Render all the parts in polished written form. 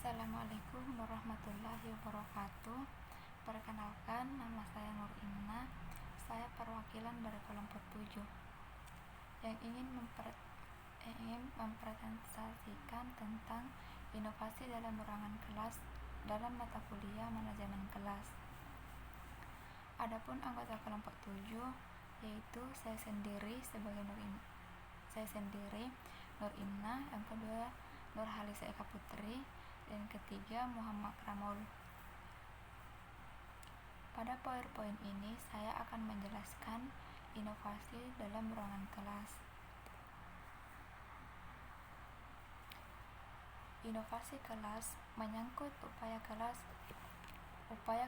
Assalamualaikum warahmatullahi wabarakatuh. Perkenalkan, nama saya Nur Inna. Saya perwakilan dari kelompok 7 yang ingin mempresentasikan tentang inovasi dalam ruangan kelas dalam mata kuliah manajemen kelas. Adapun anggota kelompok 7 yaitu saya sendiri Nur Inna, yang kedua Nurhalisa Eka Putri, dan ketiga Muhammad Kramul. Pada PowerPoint ini saya akan menjelaskan inovasi dalam ruangan kelas. Inovasi kelas menyangkut upaya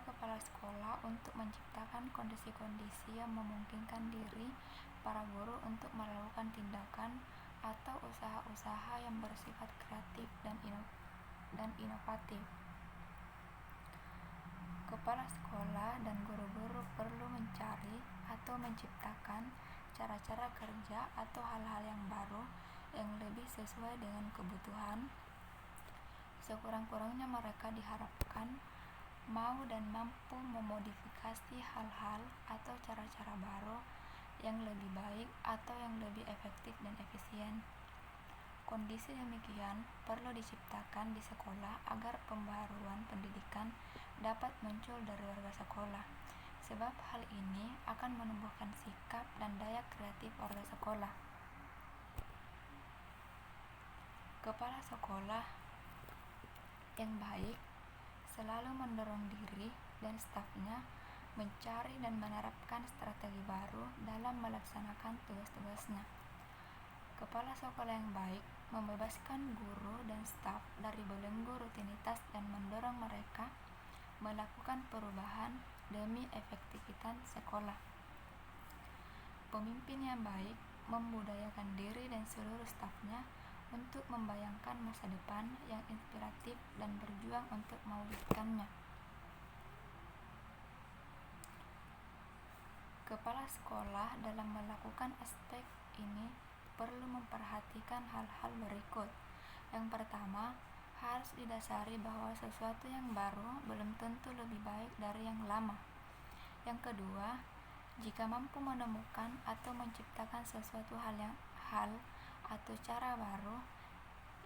kepala sekolah untuk menciptakan kondisi-kondisi yang memungkinkan diri para guru untuk melakukan tindakan atau usaha-usaha yang bersifat kreatif dan inovatif. Kepala sekolah dan guru-guru perlu mencari atau menciptakan cara-cara kerja atau hal-hal yang baru yang lebih sesuai dengan kebutuhan. Sekurang-kurangnya mereka diharapkan mau dan mampu memodifikasi hal-hal atau cara-cara baru yang lebih baik atau yang lebih efektif dan efisien. Kondisi demikian perlu diciptakan di sekolah agar pembaharuan pendidikan dapat muncul dari warga sekolah, sebab hal ini akan menumbuhkan sikap dan daya kreatif warga sekolah. Kepala sekolah yang baik selalu mendorong diri dan stafnya mencari dan menerapkan strategi baru dalam melaksanakan tugas-tugasnya. Kepala sekolah yang baik membebaskan guru dan staf dari belenggu rutinitas dan mendorong mereka melakukan perubahan demi efektivitas sekolah. Pemimpin yang baik membudayakan diri dan seluruh stafnya untuk membayangkan masa depan yang inspiratif dan berjuang untuk mewujudkannya. Kepala sekolah dalam melakukan aspek ini perlu memperhatikan hal-hal berikut. Yang pertama, harus didasari bahwa sesuatu yang baru belum tentu lebih baik dari yang lama. Yang kedua, jika mampu menemukan atau menciptakan sesuatu hal atau cara baru,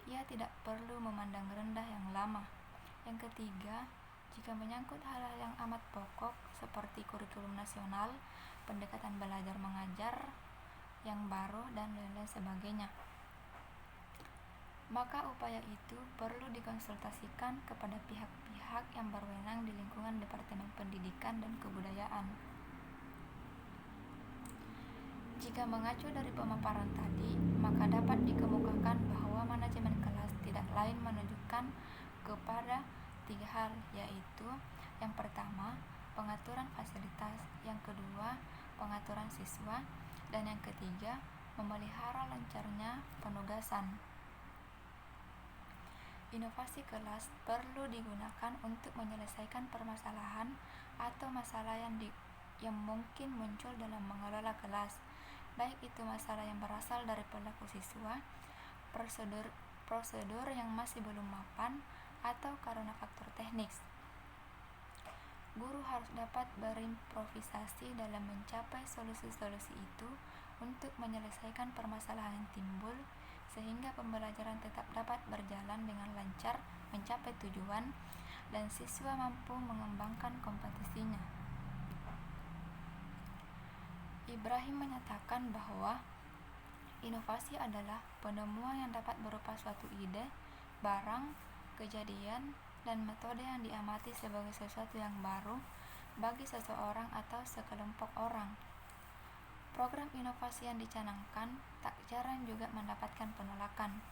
ia tidak perlu memandang rendah yang lama. Yang ketiga, jika menyangkut hal-hal yang amat pokok seperti kurikulum nasional, pendekatan belajar mengajar yang baru, dan lain-lain sebagainya, maka upaya itu perlu dikonsultasikan kepada pihak-pihak yang berwenang di lingkungan Departemen Pendidikan dan Kebudayaan. Jika mengacu dari pemaparan tadi, maka dapat dikemukakan bahwa manajemen kelas tidak lain menunjukkan kepada 3 hal, yaitu yang pertama, pengaturan fasilitas, yang kedua, pengaturan siswa, dan yang ketiga, memelihara lancarnya penugasan. Inovasi kelas perlu digunakan untuk menyelesaikan permasalahan atau masalah yang mungkin muncul dalam mengelola kelas, baik itu masalah yang berasal dari perilaku siswa, prosedur yang masih belum mapan, atau karena faktor teknis. Guru harus dapat berimprovisasi dalam mencapai solusi-solusi itu untuk menyelesaikan permasalahan yang timbul, sehingga pembelajaran tetap dapat berjalan dengan lancar mencapai tujuan, dan siswa mampu mengembangkan kompetisinya. Ibrahim menyatakan bahwa inovasi adalah penemuan yang dapat berupa suatu ide, barang, kejadian, dan metode yang diamati sebagai sesuatu yang baru bagi seseorang atau sekelompok orang. Program inovasi yang dicanangkan tak jarang juga mendapatkan penolakan.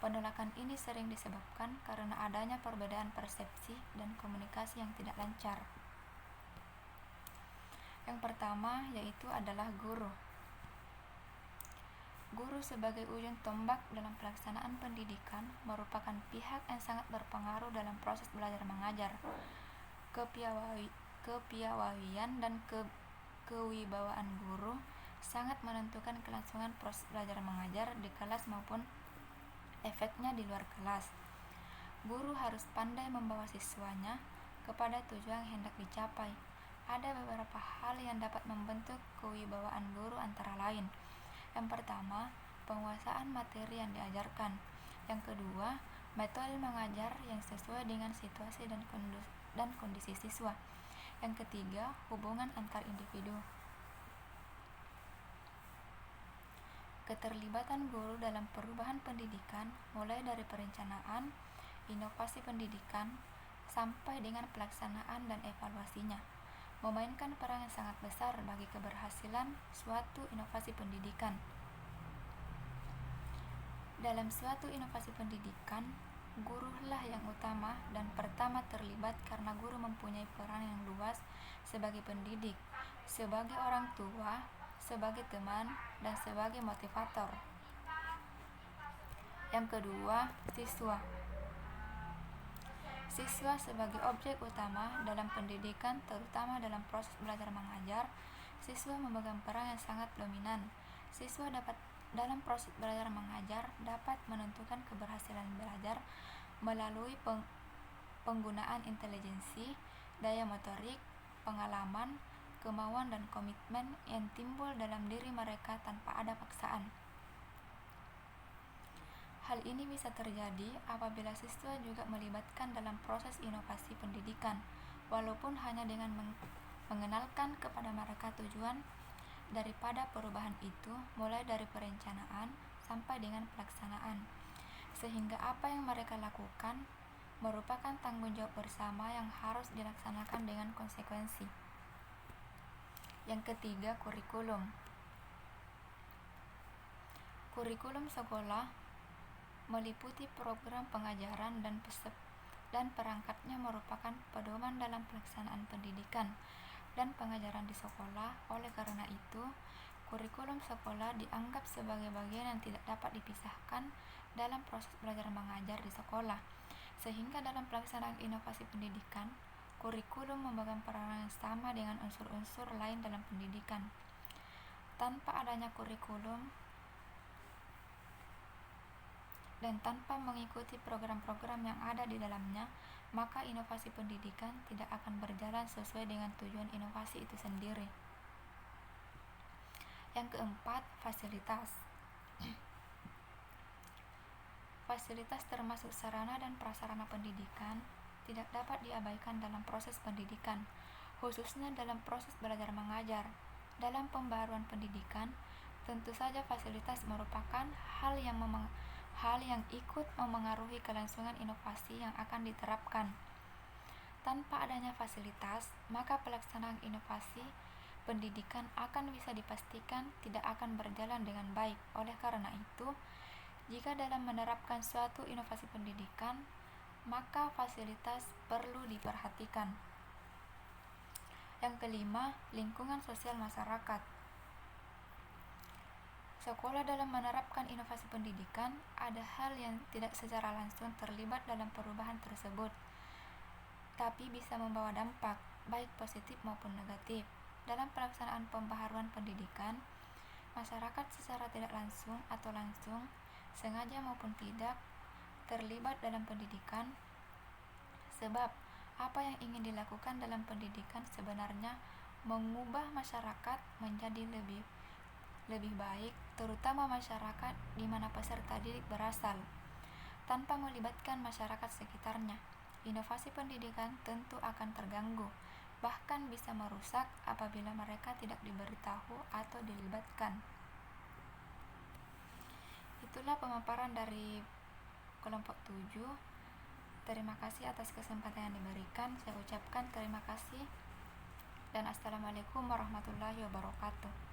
Penolakan ini sering disebabkan karena adanya perbedaan persepsi dan komunikasi yang tidak lancar. Yang pertama yaitu adalah guru. Guru sebagai ujung tombak dalam pelaksanaan pendidikan merupakan pihak yang sangat berpengaruh dalam proses belajar mengajar. Kepiawaian dan kewibawaan guru sangat menentukan kelangsungan proses belajar mengajar di kelas maupun efeknya di luar kelas. Guru harus pandai membawa siswanya kepada tujuan yang hendak dicapai. Ada beberapa hal yang dapat membentuk kewibawaan guru antara lain. Yang pertama, penguasaan materi yang diajarkan. Yang kedua, metode mengajar yang sesuai dengan situasi dan kondisi siswa. Yang ketiga, hubungan antar individu. Keterlibatan guru dalam perubahan pendidikan mulai dari perencanaan, inovasi pendidikan, sampai dengan pelaksanaan dan evaluasinya, memainkan peran yang sangat besar bagi keberhasilan suatu inovasi pendidikan. Dalam suatu inovasi pendidikan, gurulah yang utama dan pertama terlibat karena guru mempunyai peran yang luas sebagai pendidik, sebagai orang tua, sebagai teman, dan sebagai motivator. Yang kedua, siswa. Siswa sebagai objek utama dalam pendidikan, terutama dalam proses belajar mengajar, siswa memegang peran yang sangat dominan. Siswa dalam proses belajar mengajar dapat menentukan keberhasilan belajar melalui penggunaan intelijensi, daya motorik, pengalaman, kemauan dan komitmen yang timbul dalam diri mereka tanpa ada paksaan. Hal ini bisa terjadi apabila siswa juga melibatkan dalam proses inovasi pendidikan, walaupun hanya dengan mengenalkan kepada mereka tujuan daripada perubahan itu, mulai dari perencanaan sampai dengan pelaksanaan, sehingga apa yang mereka lakukan merupakan tanggung jawab bersama yang harus dilaksanakan dengan konsekuensi. Yang ketiga, kurikulum. Kurikulum sekolah meliputi program pengajaran dan perangkatnya merupakan pedoman dalam pelaksanaan pendidikan dan pengajaran di sekolah. Oleh karena itu, kurikulum sekolah dianggap sebagai bagian yang tidak dapat dipisahkan dalam proses belajar mengajar di sekolah, sehingga dalam pelaksanaan inovasi pendidikan, kurikulum memegang peranan yang sama dengan unsur-unsur lain dalam pendidikan. Tanpa adanya kurikulum dan tanpa mengikuti program-program yang ada di dalamnya, maka inovasi pendidikan tidak akan berjalan sesuai dengan tujuan inovasi itu sendiri. Yang keempat, fasilitas. Fasilitas termasuk sarana dan prasarana pendidikan tidak dapat diabaikan dalam proses pendidikan, khususnya dalam proses belajar mengajar. Dalam pembaharuan pendidikan, tentu saja fasilitas merupakan hal yang ikut memengaruhi kelangsungan inovasi yang akan diterapkan. Tanpa adanya fasilitas, maka pelaksanaan inovasi pendidikan akan bisa dipastikan tidak akan berjalan dengan baik. Oleh karena itu, jika dalam menerapkan suatu inovasi pendidikan, maka fasilitas perlu diperhatikan. Yang kelima, lingkungan sosial masyarakat. Sekolah dalam menerapkan inovasi pendidikan ada hal yang tidak secara langsung terlibat dalam perubahan tersebut, tapi bisa membawa dampak, baik positif maupun negatif. Dalam pelaksanaan pembaharuan pendidikan, masyarakat secara tidak langsung atau langsung, sengaja maupun tidak, terlibat dalam pendidikan, sebab apa yang ingin dilakukan dalam pendidikan sebenarnya mengubah masyarakat menjadi lebih baik, terutama masyarakat di mana peserta didik berasal. Tanpa melibatkan masyarakat sekitarnya, inovasi pendidikan tentu akan terganggu, bahkan bisa merusak apabila mereka tidak diberitahu atau dilibatkan. Itulah pemaparan dari kelompok 7. Terima kasih atas kesempatan yang diberikan. Saya ucapkan terima kasih dan Assalamualaikum warahmatullahi wabarakatuh.